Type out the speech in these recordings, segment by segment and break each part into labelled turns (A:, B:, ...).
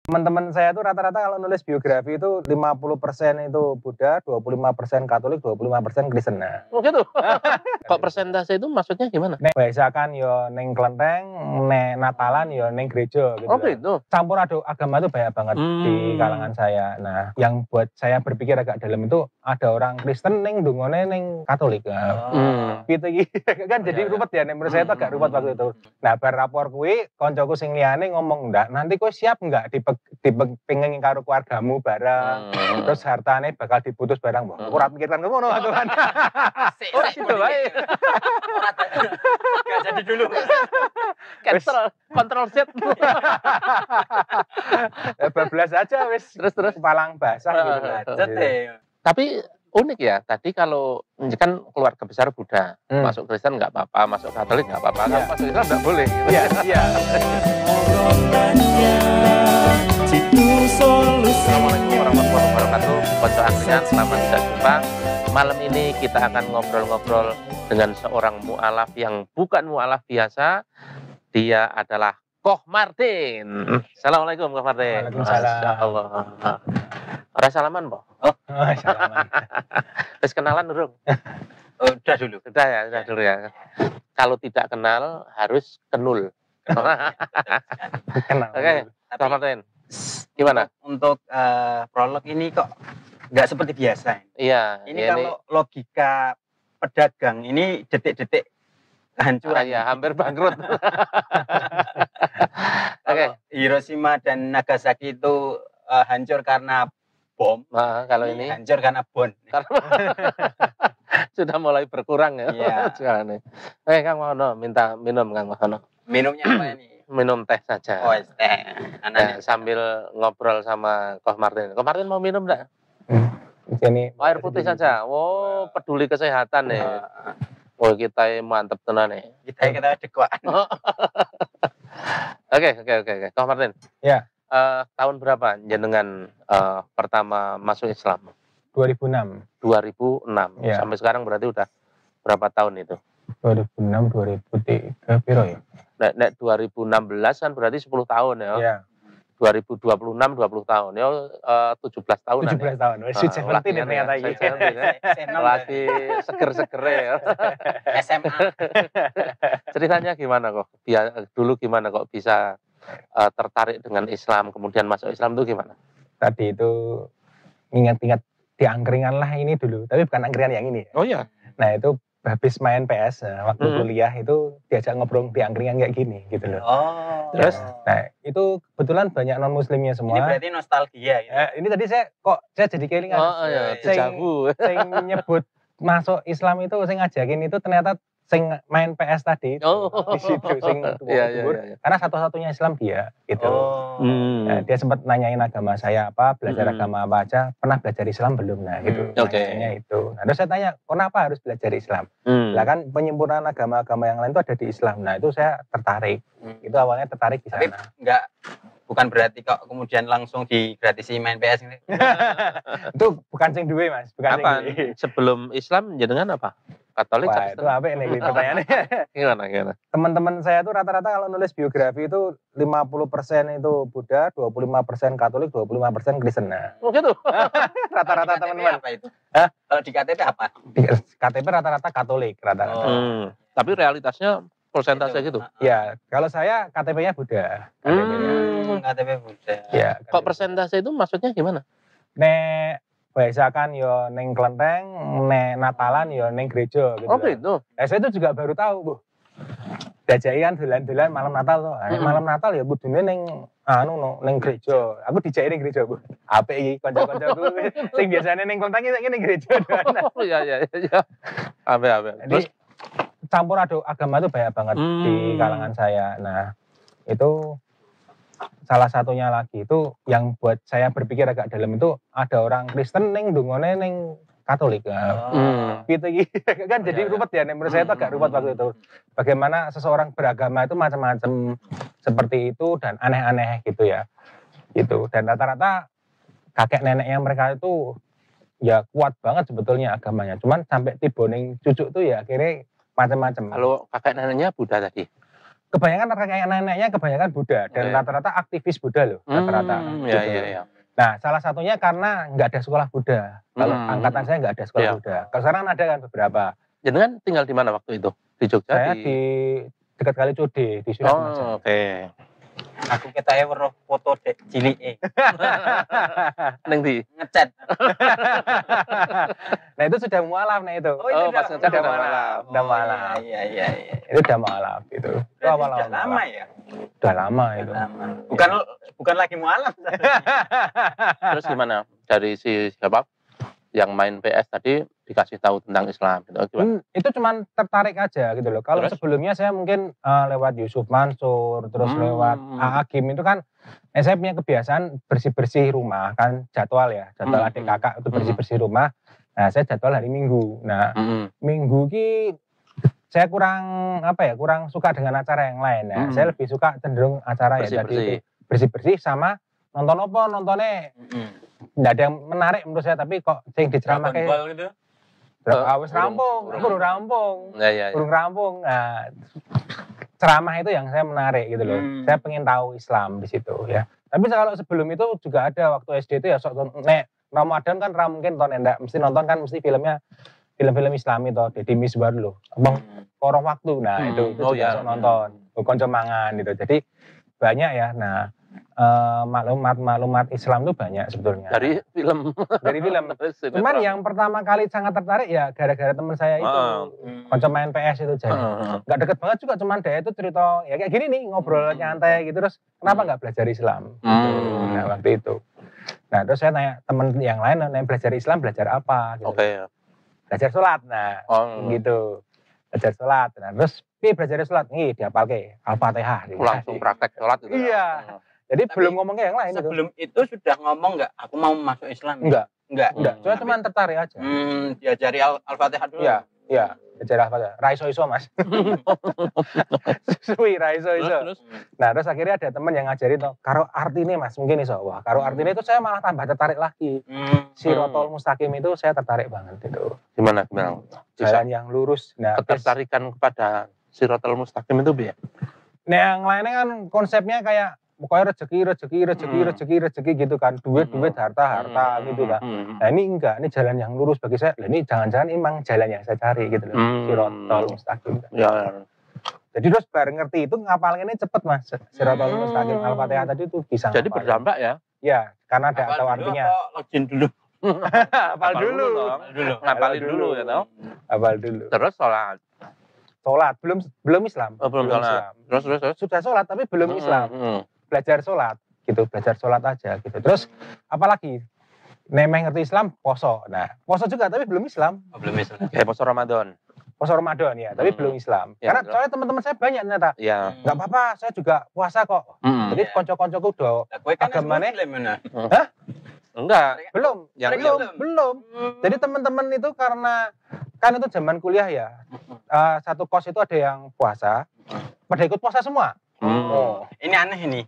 A: Teman-teman saya tuh rata-rata kalau nulis biografi itu 50% itu Buddha, 25% Katolik, 25% Kristen. Nah.
B: Oh gitu. Kok persentase itu maksudnya gimana?
A: Nek biasakan yo neng kelenteng, nek Natalan yo neng gereja gitu.
B: Oh gitu.
A: Campur aduk agama itu banyak banget di kalangan saya. Nah, yang buat saya berpikir agak dalam itu ada orang Kristen neng dungone neng Katolik. Gitu kan jadi ruwet ya. Menurut saya itu agak ruwet waktu itu. Nah, bar rapor kuwi koncoku sing liyane ngomong ndak, nanti kowe siap nggak dipenging karo keluargamu bareng. Terus hartane bakal diputus bareng. Wah, aku ora pikirkan ngono aku kan.
B: Oh gitu wae.
C: Gak jadi dulu.
B: Kontrol Z.
A: Bablas aja wis.
B: Terus
A: palang basah gitu.
C: Lanjut deh.
B: Tapi unik ya, tadi kalau kan keluarga besar Buddha, masuk Kristen nggak apa-apa, masuk Katolik nggak apa-apa, kalau masuk Islam nggak boleh.
A: Iya.
B: Assalamualaikum warahmatullahi wabarakatuh. Konco Angkringan, selamat berjumpa. Malam ini kita akan ngobrol-ngobrol dengan seorang mu'alaf yang bukan mu'alaf biasa. Dia adalah Koh Martin. Assalamualaikum Koh Martin.
A: Waalaikumsalam.
B: Masya Allah. Orang salaman, Pak?
A: Oh, salaman.
B: Terus kenalan dulu.
C: Udah dulu.
B: Sudah dulu ya. Kalau tidak kenal harus kenul.
A: Kenal.
B: Oke, Koh Martin. Gimana?
C: Untuk prolog ini kok nggak seperti biasa.
B: Iya.
C: Ini kalau logika pedagang ini detik-detik kehancuran.
B: Ya, hampir bangkrut. Oke.
C: Hiroshima dan Nagasaki itu hancur karena bom.
B: Nah, kalau ini
C: hancur karena bon.
B: Sudah mulai berkurang ya.
C: Iya.
B: Sekarang. Kang Mahono minta minum Kang Mahono.
C: Minumnya apa ini?
B: Minum teh saja.
C: Oh, teh.
B: Ya, sambil ngobrol sama Koh Martin. Koh Martin mau minum enggak?
A: Ini
B: Air putih saja. Oh, peduli kesehatan nih. Oh, kita mantep tenan nih.
C: Kita dekwaan.
B: Oke. Koh Martin.
A: Ya.
B: Tahun berapa jenengan pertama masuk Islam?
A: 2006.
B: 2006.
A: Ya.
B: Sampai sekarang berarti udah berapa tahun itu?
A: 2006, 2003, piro ya?
B: Nek 2016 kan berarti 10 tahun ya.
A: Iya.
B: 2026 20 tahun. Ya 17 tahun.
A: 17 tahun. Sweet 17 ya ternyata ini.
B: Lagi seger-seger ya.
C: SMA.
B: Ceritanya gimana kok? Dulu gimana kok bisa tertarik dengan Islam, kemudian masuk Islam itu gimana?
A: Tadi itu ingat-ingat di angkringan lah ini dulu, tapi bukan angkringan yang ini.
B: Oh iya.
A: Nah itu habis main PS, waktu kuliah itu diajak ngobrol di angkringan kayak gini gitu loh.
C: Oh.
B: Terus?
A: Nah itu kebetulan banyak non muslimnya semua.
C: Ini berarti nostalgia gitu.
A: Ini tadi saya jadi kelingan.
B: Oh iya, dejavu.
A: Sing nyebut masuk Islam itu sing ngajakin itu ternyata sing main PS tadi itu, di situ sing
B: iya.
A: Karena satu-satunya Islam dia gitu.
B: Nah,
A: dia sempat nanyain agama saya apa, belajar agama apa aja, pernah belajar Islam belum, nah gitu. Nanyanya itu. Nah, terus saya tanya, kenapa harus belajar Islam? Lah kan penyempurnaan agama-agama yang lain itu ada di Islam. Nah itu saya tertarik. Itu awalnya tertarik di sana.
C: Tapi bukan berarti kok kemudian langsung digratisi main PS ini.
A: Itu bukan sing duwe Mas, bukan
B: apa?
A: sing duwe.
B: Sebelum Islam jenengan apa? Katolik?
A: Wah, itu apa ini pertanyaannya?
B: Gimana?
A: Teman-teman saya tuh rata-rata kalau nulis biografi itu 50% itu Buddha, 25% Katolik, 25% Kristen. Nah.
B: Oh gitu?
A: Rata-rata teman-teman.
C: Apa itu?
A: Hah?
C: Kalau di KTP apa?
A: Di KTP rata-rata Katolik rata-rata.
B: Tapi realitasnya persentase gitu?
A: Ya, kalau saya KTP-nya Buddha.
C: KTP Buddha.
A: Ya.
B: Kok persentase itu maksudnya gimana?
A: Nek biasakan yo neng kelenteng, nek Natalan yo neng gereja gitu.
B: Oh gitu?
A: Saya itu juga baru tahu, Bu. Dajakan dolan-dolan malam Natal tuh. Malam Natal ya kudune neng neng gereja. Aku dijai ning gereja, Bu. Apik iki kanca-kancaku sing biasane neng kelenteng iki ning gereja.
B: Oh iya. Apik.
A: Terus campur aduk agama itu banyak banget di kalangan saya. Nah, itu salah satunya lagi itu yang buat saya berpikir agak dalam itu ada orang Kristen neng dungone neng Katolik. Gitu kan jadi ruwet ya. Menurut saya itu agak ruwet waktu itu. Bagaimana seseorang beragama itu macam-macam seperti itu dan aneh-aneh gitu ya. Gitu. Dan rata-rata kakek neneknya mereka itu ya kuat banget sebetulnya agamanya. Cuman sampai tiba ning cucu tuh ya akhirnya macam-macam.
B: Kalau kakek neneknya Buddha tadi?
A: kebanyakan kakek neneknya kebanyakan Buddha dan rata-rata aktivis Buddha loh rata-rata.
B: Iya,
A: gitu.
B: iya.
A: Nah, salah satunya karena nggak ada sekolah Buddha. Kalau angkatan saya nggak ada sekolah Buddha. Kalau sekarang ada kan beberapa.
B: Jadi kan tinggal di mana waktu itu? Di Jogja?
A: Saya di dekat Kali Code di Surabaya.
B: Oke.
C: Aku ketae weruh foto dek cilike.
B: Neng di
C: Ngecat.
A: Nah, itu sudah mualaf nah itu.
B: Oh, pas ngecat
A: udah
B: udah
A: mualaf. Udah mualaf.
C: Iya.
A: Itu udah mualaf gitu. Itu awal-awal
C: Sudah lama
A: mualaf.
C: ya?
A: Udah lama itu.
C: Lama. Bukan lagi mualaf.
B: Terus gimana? Dari si siapa yang main PS tadi dikasih tahu tentang Islam gitu. Gimana?
A: Itu cuman tertarik aja gitu loh. Kalau
B: Terus?
A: sebelumnya saya mungkin lewat Yusuf Mansur, terus lewat Agim itu kan saya punya kebiasaan bersih-bersih rumah kan jadwal ya, jadwal adik kakak itu bersih-bersih rumah. Nah, saya jadwal hari Minggu. Nah, Minggu ki saya kurang suka dengan acara yang lain ya. Saya lebih suka cenderung acara ya tadi itu bersih-bersih sama nontonnya nggak ada yang menarik menurut saya, tapi kok yang diceramah kayak
C: gitu.
A: Wis rampung, kurang rampung. Kurang rampung. Nah, ceramah itu yang saya menarik gitu loh. Saya pengen tahu Islam di situ ya. Tapi kalau sebelum itu juga ada waktu SD itu ya Ramadan kan mungkin mesti nonton kan mesti film-film Islami toh, Deddy Mizwar loh. Abang Korong Waktu. Nah, itu juga nonton. Konco Mangan gitu. Jadi banyak ya. Nah, maklumat Islam itu banyak sebetulnya.
B: Dari film.
A: Cuman yang pertama kali sangat tertarik ya gara-gara teman saya itu konco main PS itu jadi. Nggak deket banget juga, cuman dia itu cerita ya kayak gini nih ngobrol nyantai gitu, terus kenapa nggak belajar Islam? Gitu. Nah, waktu itu. Nah, terus saya tanya teman yang lain, belajar Islam belajar apa? Gitu. Belajar sholat, nah gitu. Belajar sholat. Nah, terus belajar sholat nih dihafalke Al-Fatihah. Gitu.
B: Langsung praktek sholat gitu.
A: Iya. Jadi tapi belum ngomong yang lain.
C: Sebelum itu sudah ngomong nggak? Aku mau masuk Islam.
A: Enggak. Cuma tertarik aja.
C: Diajari Al-Fatihah dulu.
A: Iya. Belajar Al-Fatihah. Raiso-iso mas. Suwi raiso-iso. Nah, terus akhirnya ada teman yang ngajarin tuh, karo artine mas, mungkin iso. Wah, karo artine itu saya malah tambah tertarik lagi. Sirotol Mustaqim itu saya tertarik banget itu.
B: Gimana?
A: Jalan yang lurus. Nah,
B: ketertarikan kepada Sirotol Mustaqim itu ya?
A: Nah, yang lainnya kan konsepnya kayak pokoknya rezeki gitu kan, duit harta gitu kan. Nah, ini enggak, ini jalan yang lurus bagi saya. Ini jangan-jangan emang jalan yang saya cari gitu loh. Sirotol Mustaqim.
B: Ya.
A: Jadi terus bareng ngerti itu ngapalnya ini cepet mas. Sirotol Mustaqim Al-Fatihah tadi itu bisa.
B: Jadi berdampak ya?
A: Ya, karena ada tahu artinya.
C: Login dulu.
A: Hafal dulu.
B: Ngapalin dulu ya toh.
A: Hafal dulu.
B: Terus sholat
A: belum Islam.
B: Belum sholat. Terus
A: sudah sholat tapi belum Islam. Belajar sholat aja gitu. Terus apalagi nemeh ngerti Islam poso. Nah, poso juga tapi belum Islam.
C: Belum Islam.
B: Kayak poso Ramadan
A: ya, tapi belum Islam.
B: Ya,
A: karena soalnya teman-teman saya banyak ternyata.
B: Iya.
A: Nggak apa-apa, saya juga puasa kok. Jadi konco-koncoku do agamane. Hah?
B: Enggak.
A: Belum. Jadi teman-teman itu karena kan itu zaman kuliah ya. Satu kos itu ada yang puasa. Pada ikut puasa semua.
C: Oh, ini aneh ini.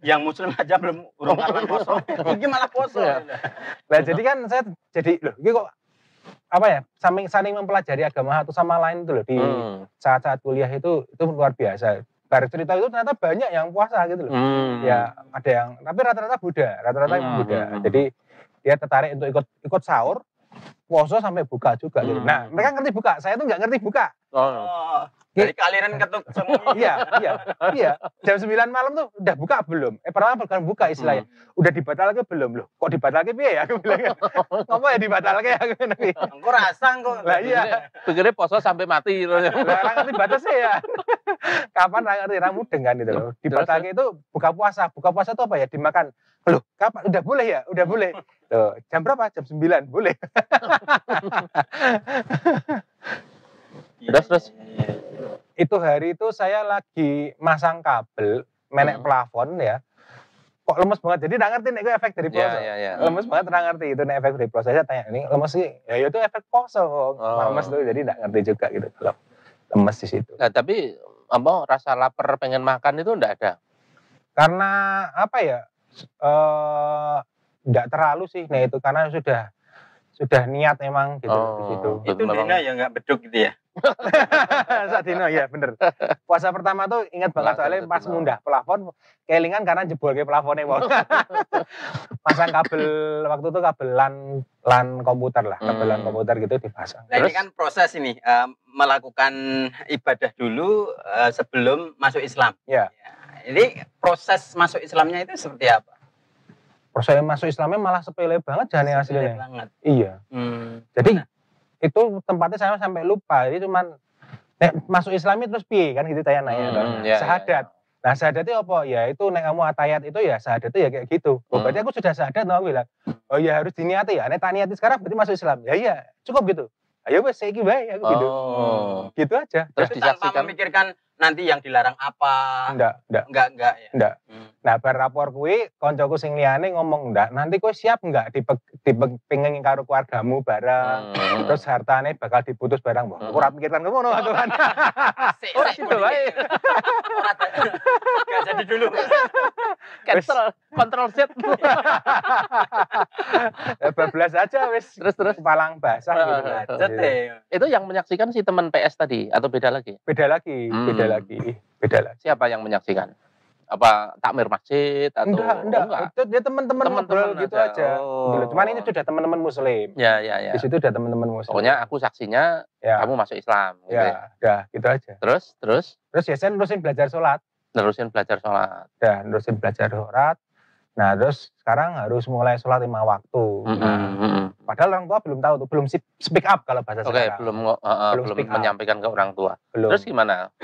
C: Yang muslim aja belum urung karuan poso. Ini malah poso.
A: Nah, jadi kan saya jadi loh, ini kok apa ya? Saling mempelajari agama satu sama lain itu loh di saat-saat kuliah itu luar biasa. Baru cerita itu ternyata banyak yang puasa gitu loh. Ya, ada yang tapi rata-rata Buddha. Jadi dia tertarik untuk ikut sahur, puasa sampai buka juga gitu. Nah, mereka ngerti buka, saya tuh nggak ngerti buka.
C: Dari kaliran ketuk semua.
A: Iya. Jam 9 malam tuh udah buka belum? Pertama bukan buka istilahnya. Udah dibatalke belum loh? Kok dibatalke piye ya? Aku bilang. Ngomong ya dibatalke aku ngene iki.
C: Engko rasa engko.
A: Lah iya.
B: Pikirnya poso sampai mati loh.
A: Lah ora ngerti batasnya ya. Kapan ora ngerti ramu dengan itu loh. Dibatalke itu buka puasa. Buka puasa itu apa ya? Dimakan. Loh, kapan? Udah boleh ya? Udah boleh. Tuh, jam berapa? Jam 9. Boleh.
B: Terus.
A: Itu hari itu saya lagi masang kabel menek plafon ya. Kok lemes banget. Jadi nggak ngerti nih efek dari poso.
B: Ya.
A: Lemes banget nggak ngerti itu nih efek dari poso. Saya tanya ini lemes sih. Ya itu efek poso. Lemes tuh jadi nggak ngerti juga gitu kalau lemes di situ.
B: Nah, tapi rasa lapar pengen makan itu enggak ada.
A: Karena apa ya? Enggak terlalu sih. Nah itu karena sudah niat emang gitu di situ.
C: Itu Dina ya nggak beduk gitu ya?
A: Sadino ya bener. Puasa pertama tuh ingat banget
B: Langsung
A: soalnya pas
B: Sadino.
A: mundah plafon kelingan karena jebol ke plafonnya wong. Pasang kabel waktu itu kabel LAN komputer lah, kabel LAN komputer gitu dipasang.
C: Nah, ini
B: Terus?
C: kan proses ini melakukan ibadah dulu sebelum masuk Islam.
A: Ya.
C: Ini proses masuk Islamnya itu seperti apa?
A: Proses masuk Islamnya malah sepele banget jane
C: Sepele
A: aslinya.
C: banget.
A: Iya. Jadi itu tempatnya saya sampai lupa. Jadi cuman masuk Islami terus piye kan gitu tanya nanya kan. Syahadat. Nah syahadatnya apa? Ya itu nek kamu atayat itu ya syahadatnya ya kayak gitu. Oh, berarti aku sudah syahadat no, aku bilang. Oh ya harus diniati ya. Nek tak niati sekarang berarti masuk Islam. Ya iya cukup gitu. Ayo wes saiki bae aku gitu. Gitu aja.
B: Terus
C: Tapi tanpa
B: disaksikan
C: memikirkan nanti yang dilarang apa?
A: Enggak
C: ya.
A: Enggak. Nah, bar rapor kuwi koncoku sing liyane ngomong ndak, nanti kowe siap enggak dipenging karo keluargamu bareng. Terus hartane bakal diputus barang. Wah, aku ora mikirkan ngono aku kan.
C: Ora gitu wae. Enggak jadi dulu.
B: cancel, kontrol Z.
A: Bablas aja wis.
B: Terus
A: palang basah gitu.
C: Lanjut deh.
B: Itu yang menyaksikan si teman PS tadi atau beda lagi?
A: Beda lagi.
B: Siapa yang menyaksikan? Apa takmir masjid atau
A: enggak. Itu dia teman-teman ngobrol gitu aja. Gitu. Cuman ini sudah teman-teman muslim.
B: Ya.
A: Di situ udah teman-teman muslim.
B: Pokoknya aku saksinya kamu masuk Islam gitu.
A: Ya, udah gitu aja.
B: Terus
A: ya saya nerusin belajar sholat.
B: Nerusin belajar sholat.
A: Nah, terus sekarang harus mulai sholat 5 waktu. Padahal orang tua belum tahu tuh, belum speak up kalau bahasa sekarang.
B: Belum menyampaikan ke orang tua.
A: Belum.
B: Terus gimana?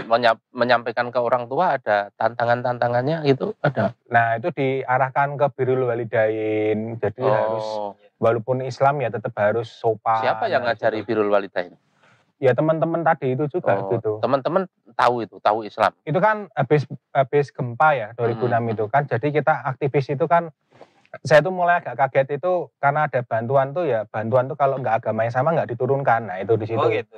B: Menyampaikan ke orang tua ada tantangan-tantangannya gitu ada?
A: Nah, itu diarahkan ke Birrul Walidain. Jadi harus walaupun Islam ya tetap harus sopan.
B: Siapa yang ngajari Birrul Walidain?
A: Ya teman-teman tadi itu juga gitu.
B: Teman-teman tahu Islam. Itu
A: kan habis gempa ya 2006 itu kan. Jadi kita aktivis itu kan saya tuh mulai agak kaget itu karena ada bantuan tuh kalau nggak agamanya sama nggak diturunkan. Nah itu di situ.
C: Gitu.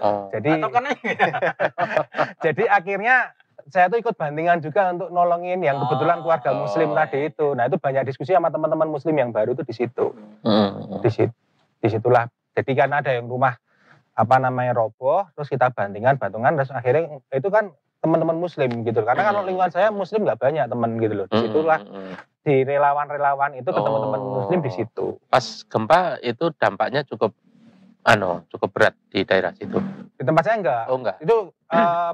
A: Jadi akhirnya saya tuh ikut bantingan juga untuk nolongin yang kebetulan keluarga muslim tadi itu. Nah itu banyak diskusi sama teman-teman muslim yang baru tuh di situ. Disitulah. Jadi kan ada yang rumah roboh, terus kita bantingan, terus akhirnya itu kan teman-teman muslim gitu. Karena kan lingkungan saya muslim nggak banyak teman gitu loh. Disitulah di relawan-relawan itu ke teman-teman muslim di situ.
B: Pas gempa itu dampaknya cukup berat di daerah situ.
A: Di tempat saya enggak.
B: Oh enggak.
A: Itu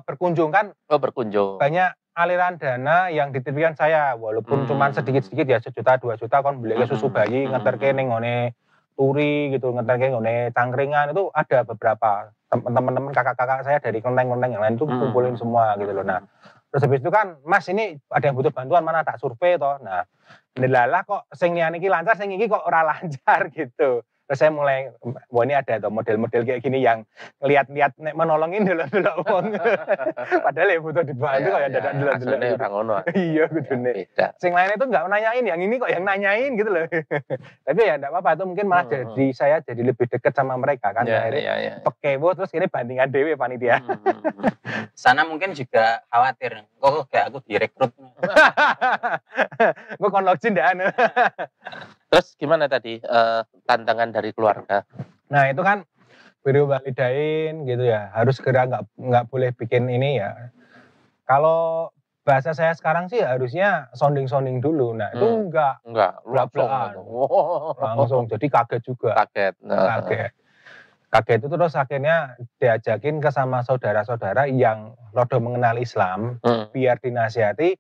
A: berkunjung kan.
B: Oh berkunjung.
A: Banyak aliran dana yang dititipkan saya walaupun cuma sedikit-sedikit ya 1 juta 2 juta kon beli susu bayi ngeterke ning ngone turi gitu, ngeterke ngone cangkringan itu ada beberapa teman-teman kakak-kakak saya dari kelenteng-kelenteng yang lain itu kumpulin semua gitu loh. Nah, terus habis itu kan, Mas ini ada yang butuh bantuan mana tak survei toh. Nah, nelalah kok sing liyane iki lancar, sing iki kok ora lancar gitu. Terus saya mulai, wah ini ada tuh model-model kayak gini yang lihat-lihat nek menolongin delok-delok wong. Padahal ya butuh dibantu kayak dadak delok-delok.
B: Asline ora ngono.
A: Iya kudune. Sing lain itu enggak nanyain, yang ini kok yang nanyain gitu loh. Tapi ya enggak apa-apa, itu mungkin malah jadi saya jadi lebih dekat sama mereka kan. Akhirnya pekewo terus ini bandingan dewe panitia.
C: Sana mungkin juga khawatir, kok kayak aku direkrut.
A: Gue konlogin dah.
B: Terus gimana tadi tantangan dari keluarga?
A: Nah itu kan Birrul Walidain gitu ya, harus segera nggak boleh bikin ini ya. Kalau bahasa saya sekarang sih harusnya sounding dulu. Nah itu enggak langsung. Jadi kaget juga. Kaget itu terus akhirnya diajakin ke sama saudara-saudara yang rodo mengenal Islam biar dinasihati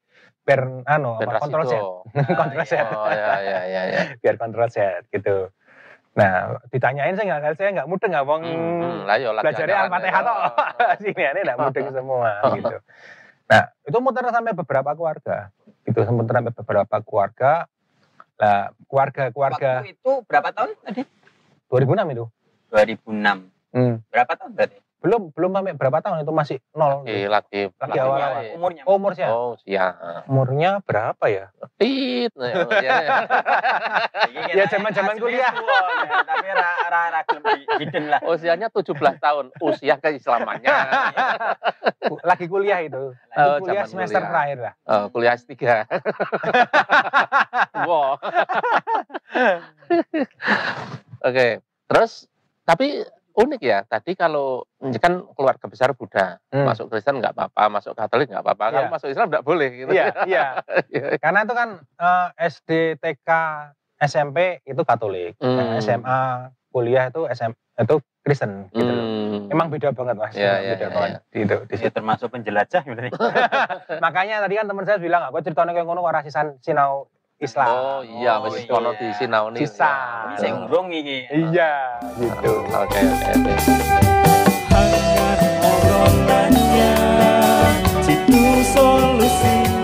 A: kontrol set. Biar kontrol set gitu. Nah, ditanyain saya nggak mudeng ngomong belajarnya Al-Fatihah toh. Sini ini nggak mudeng semua gitu. Nah, itu muter sampai beberapa keluarga. Itu muter sampai beberapa keluarga. Nah, keluarga
C: waktu itu berapa tahun tadi?
A: 2006 itu.
C: 2006. Berapa tahun berarti?
A: Belum sampai berapa tahun itu masih 0.
B: Lagi
A: awal. Umurnya.
B: Oh, iya.
A: Umurnya berapa ya?
B: Tit.
A: Ya zaman-zaman kuliah.
C: Tapi ra hidden lah.
B: Usianya 17 tahun, usia keislamannya.
A: Lagi kuliah itu. Kuliah semester terakhir lah.
B: Kuliah S3. Wow. Oke. Terus tapi unik ya, tadi kalau kan keluarga besar Buddha, masuk Kristen nggak apa-apa, masuk Katolik nggak apa-apa, kalau masuk Islam nggak boleh gitu.
A: Iya. Karena itu kan SD, TK, SMP itu Katolik, yang SMA, kuliah itu itu Kristen gitu loh. Emang beda banget Mas, beda banget. Gitu.
C: Ya, termasuk penjelajah berarti.
A: Makanya tadi kan teman saya bilang, aku ceritanya kayak ngono ora sinau Islam.
B: Oh iya, wis kono di sinau nih.
A: Sisa.
C: Ini saya ngurung iki.
A: Iya, gitu.
B: Oke.
D: Hangat obrolannya, Citu Solusi.